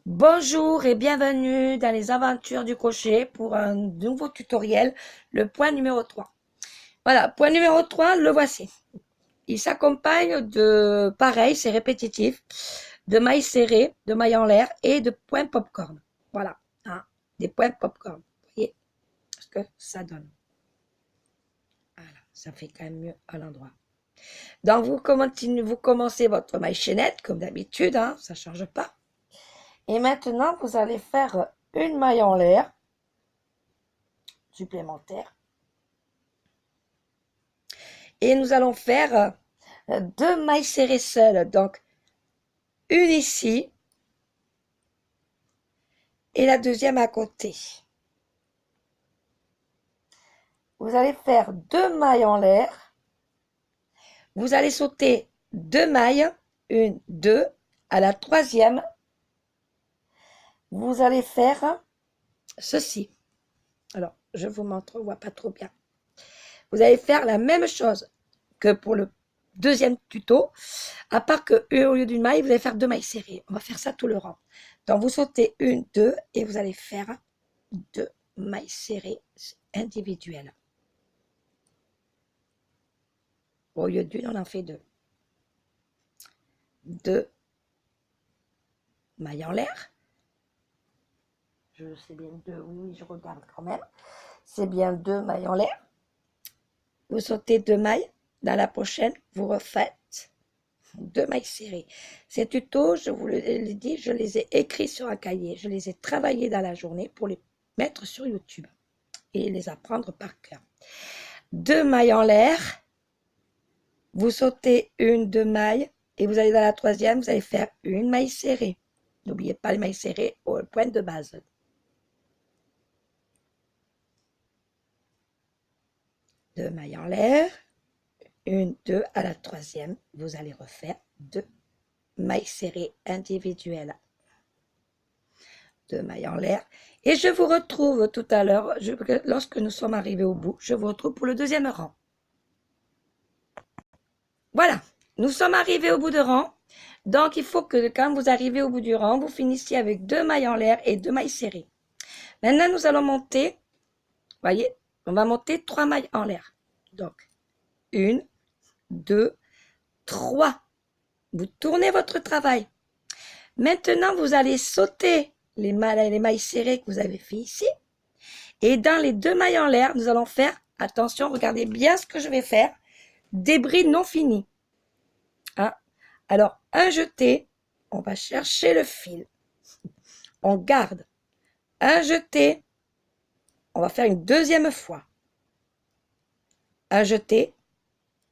Bonjour et bienvenue dans les aventures du crochet pour un nouveau tutoriel, le point numéro 3. Voilà, point numéro 3, le voici. Il s'accompagne de, pareil, c'est répétitif, de mailles serrées, de mailles en l'air et de points popcorn. Voilà, hein, des points popcorn. Vous voyez ce que ça donne. Voilà, ça fait quand même mieux à l'endroit. Donc, vous commencez votre maille chaînette, comme d'habitude, hein, ça ne change pas. Et maintenant, vous allez faire une maille en l'air supplémentaire. Et nous allons faire deux mailles serrées seules. Donc, une ici et la deuxième à côté. Vous allez faire deux mailles en l'air. Vous allez sauter deux mailles, une, deux. À la troisième, vous allez faire ceci. Alors, je vous montre, on ne voit pas trop bien. Vous allez faire la même chose que pour le deuxième tuto, à part que au lieu d'une maille, vous allez faire deux mailles serrées. On va faire ça tout le rang. Donc, vous sautez une, deux, et vous allez faire deux mailles serrées individuelles. Au lieu d'une, on en fait deux. Deux mailles en l'air. Je sais bien deux, oui, je regarde quand même. C'est bien deux mailles en l'air. Vous sautez deux mailles. Dans la prochaine, vous refaites deux mailles serrées. Ces tutos, je vous l'ai dit, je les ai écrits sur un cahier. Je les ai travaillés dans la journée pour les mettre sur YouTube et les apprendre par cœur. Deux mailles en l'air. Vous sautez une, deux mailles et vous allez dans la troisième, vous allez faire une maille serrée. N'oubliez pas les mailles serrées au point de base. Deux mailles en l'air. Une, deux, à la troisième, vous allez refaire deux mailles serrées individuelles. Deux mailles en l'air. Et je vous retrouve tout à l'heure, lorsque nous sommes arrivés au bout, je vous retrouve pour le deuxième rang. Voilà, nous sommes arrivés au bout de rang. Donc, il faut que quand vous arrivez au bout du rang, vous finissiez avec deux mailles en l'air et deux mailles serrées. Maintenant, nous allons monter, voyez, on va monter trois mailles en l'air. Donc, une, deux, trois. Vous tournez votre travail. Maintenant, vous allez sauter les mailles serrées que vous avez fait ici. Et dans les deux mailles en l'air, nous allons faire, attention, regardez bien ce que je vais faire, des brides non finies. Hein? Alors, un jeté, on va chercher le fil. On garde. Un jeté, on va faire une deuxième fois. Un jeté,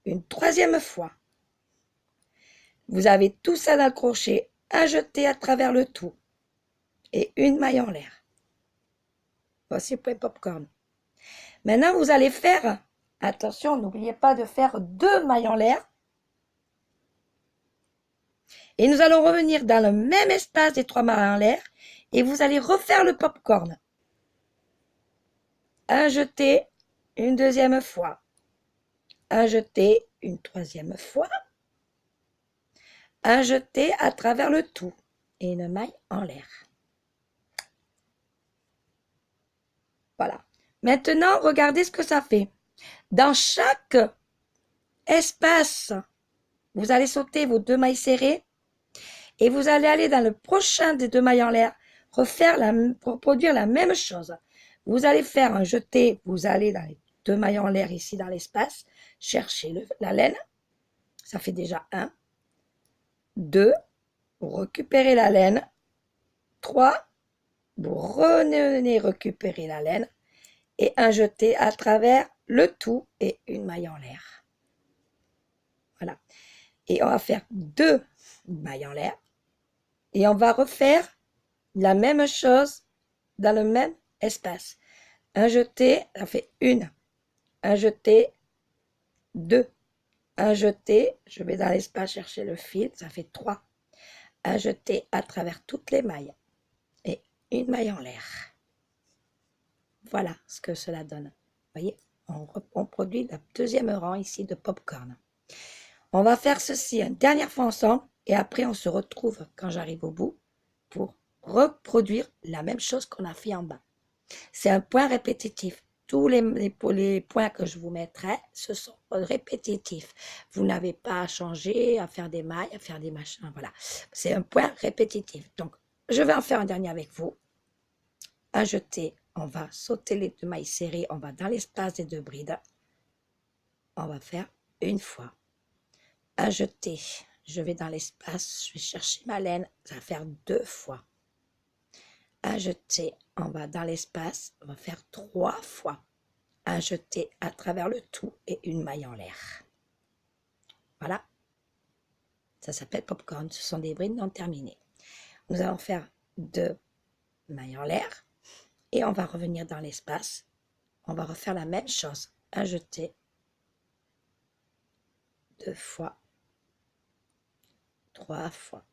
une troisième fois. Vous avez tout ça dans le crochet, un jeté à travers le tout et une maille en l'air. Voici le point popcorn. Maintenant, vous allez faire, attention, n'oubliez pas de faire deux mailles en l'air. Et nous allons revenir dans le même espace des trois mailles en l'air et vous allez refaire le popcorn. Un jeté, une deuxième fois. Un jeté, une troisième fois. Un jeté à travers le tout et une maille en l'air. Voilà. Maintenant, regardez ce que ça fait. Dans chaque espace, vous allez sauter vos deux mailles serrées et vous allez aller dans le prochain des deux mailles en l'air, reproduire la même chose. Vous allez faire un jeté, vous allez dans les deux mailles en l'air ici dans l'espace, chercher la laine. Ça fait déjà un. Deux, vous récupérez la laine. Trois, vous revenez récupérer la laine et un jeté à travers le tout et une maille en l'air. Voilà. Et on va faire deux mailles en l'air et on va refaire la même chose dans le même espace. Un jeté, ça fait une. Un jeté, deux. Un jeté, je vais dans l'espace chercher le fil, ça fait trois. Un jeté à travers toutes les mailles et une maille en l'air. Voilà ce que cela donne. Vous voyez, on produit le deuxième rang ici de popcorn. On va faire ceci une dernière fois ensemble et après on se retrouve quand j'arrive au bout pour reproduire la même chose qu'on a fait en bas. C'est un point répétitif. Tous les points que je vous mettrai, ce sont répétitifs. Vous n'avez pas à changer, à faire des mailles, à faire des machins. Voilà, c'est un point répétitif. Donc, je vais en faire un dernier avec vous. Un jeté, on va sauter les 2 mailles serrées, on va dans l'espace des 2 brides. On va faire une fois. Un jeté, je vais dans l'espace, je vais chercher ma laine, ça va faire 2 fois. Un jeté, on va dans l'espace, on va faire 3 fois. Un jeté à travers le tout et une maille en l'air. Voilà. Ça s'appelle popcorn. Ce sont des brides non terminées. Nous allons faire 2 mailles en l'air et on va revenir dans l'espace. On va refaire la même chose. Un jeté, 2 fois, 3 fois.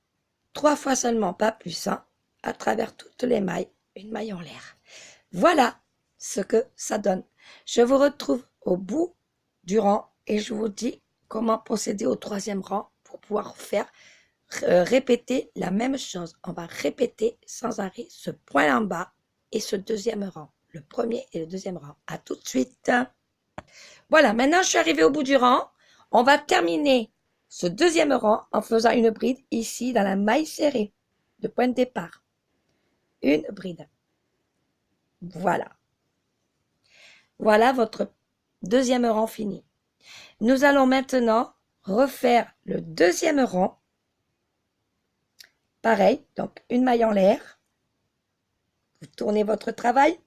3 fois seulement, pas plus, hein, à travers toutes les mailles, une maille en l'air. Voilà ce que ça donne. Je vous retrouve au bout du rang et je vous dis comment procéder au 3e rang pour pouvoir faire répéter la même chose. On va répéter sans arrêt ce point en bas et ce 2e rang, le 1er et le 2e rang. À tout de suite. Voilà, maintenant je suis arrivée au bout du rang. On va terminer ce 2e rang en faisant une bride ici dans la maille serrée de point de départ. Une bride. Voilà. Voilà votre 2e rang fini. Nous allons maintenant refaire le 2e rang. Pareil, donc une maille en l'air. Vous tournez votre travail.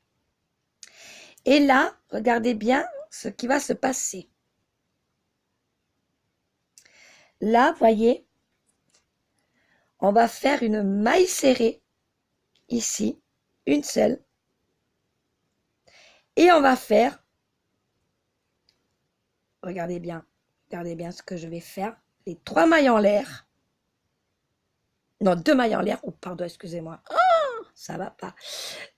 Et là, regardez bien ce qui va se passer. Là, voyez, on va faire une maille serrée, ici, une seule. Et on va faire, regardez bien ce que je vais faire, les 3 mailles en l'air. Non, 2 mailles en l'air, oh pardon, excusez-moi, oh, ça va pas.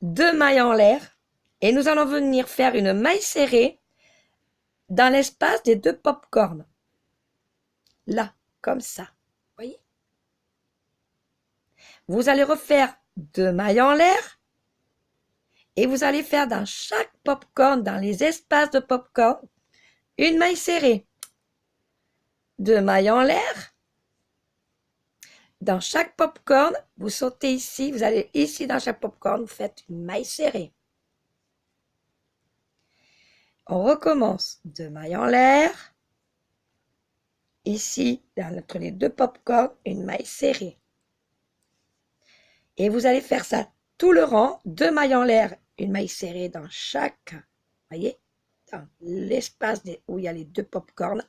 2 mailles en l'air, et nous allons venir faire une maille serrée dans l'espace des 2 pop-corns. Là, comme ça, voyez. Vous allez refaire 2 mailles en l'air, et vous allez faire dans chaque pop-corn, dans les espaces de pop-corn, une maille serrée. 2 mailles en l'air. Dans chaque pop-corn, vous sautez ici, vous allez ici dans chaque pop-corn, vous faites une maille serrée. On recommence. 2 mailles en l'air. Ici, entre les 2 pop-corn, une maille serrée. Et vous allez faire ça tout le rang, 2 mailles en l'air, une maille serrée dans chaque, voyez, dans l'espace où il y a les 2 pop-corn,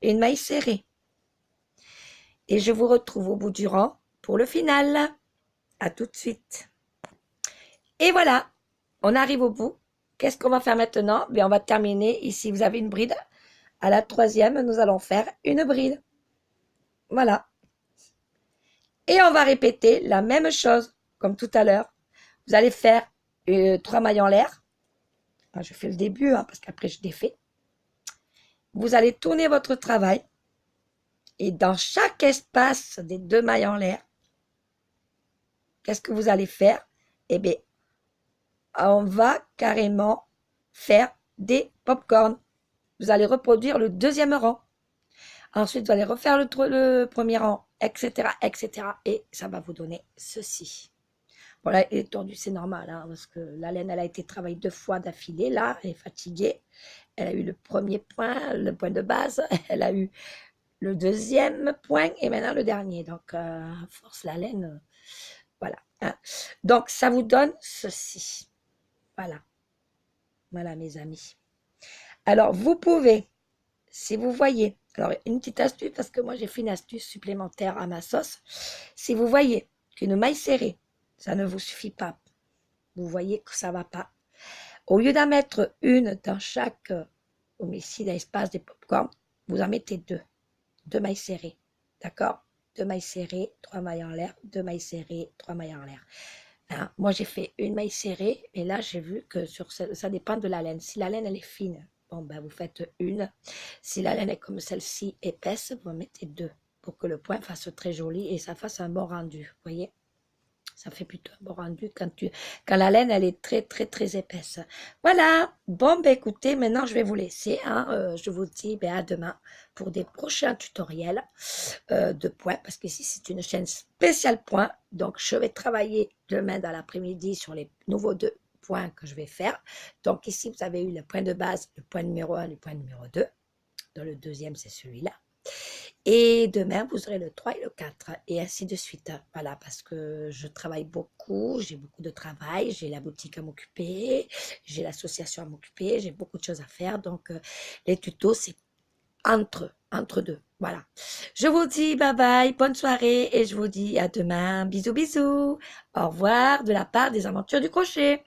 une maille serrée. Et je vous retrouve au bout du rang pour le final. À tout de suite. Et voilà, on arrive au bout. Qu'est-ce qu'on va faire maintenant? Bien, on va terminer. Ici, vous avez une bride. À la 3e, nous allons faire une bride. Voilà. Et on va répéter la même chose, comme tout à l'heure. Vous allez faire 3 mailles en l'air. Je fais le début, parce qu'après, je défais. Vous allez tourner votre travail. Et dans chaque espace des 2 mailles en l'air, qu'est-ce que vous allez faire? Eh bien, on va carrément faire des pop-corn. Vous allez reproduire le 2e rang. Ensuite, vous allez refaire le 1er rang, etc., etc. Et ça va vous donner ceci. Voilà, il est tordu, c'est normal, parce que la laine, elle a été travaillée 2 fois d'affilée, là, elle est fatiguée. Elle a eu le 1er point, le point de base. Elle a eu le 2e point et maintenant le dernier. Donc, force la laine, voilà. Donc, ça vous donne ceci. Voilà. Voilà, mes amis. Alors, vous pouvez, si vous voyez, alors une petite astuce, parce que moi j'ai fait une astuce supplémentaire à ma sauce. Si vous voyez qu'une maille serrée, ça ne vous suffit pas, vous voyez que ça ne va pas. Au lieu d'en mettre une dans chaque, ici dans l'espace des pop-corn, vous en mettez 2. 2 mailles serrées. D'accord? 2 mailles serrées, 3 mailles en l'air, 2 mailles serrées, 3 mailles en l'air. Moi, j'ai fait une maille serrée, mais là, j'ai vu que ça dépend de la laine. Si la laine, elle est fine, bon, ben, vous faites une. Si la laine est comme celle-ci, épaisse, vous en mettez 2 pour que le point fasse très joli et ça fasse un bon rendu. Vous voyez? Ça fait plutôt un bon rendu quand la laine, elle est très, très, très épaisse. Voilà. Bon, ben écoutez, maintenant, je vais vous laisser. Hein. Je vous dis ben, à demain pour des prochains tutoriels de points, parce qu'ici, c'est une chaîne spéciale points. Donc, je vais travailler demain dans l'après-midi sur les nouveaux 2 points que je vais faire. Donc, ici, vous avez eu le point de base, le point numéro 1, le point numéro 2. Dans le deuxième, c'est celui-là. Et demain, vous aurez le 3 et le 4, et ainsi de suite. Voilà, parce que je travaille beaucoup, j'ai beaucoup de travail, j'ai la boutique à m'occuper, j'ai l'association à m'occuper, j'ai beaucoup de choses à faire. Donc, les tutos, c'est entre deux. Voilà. Je vous dis bye bye, bonne soirée, et je vous dis à demain. Bisous, bisous. Au revoir de la part des aventures du crochet.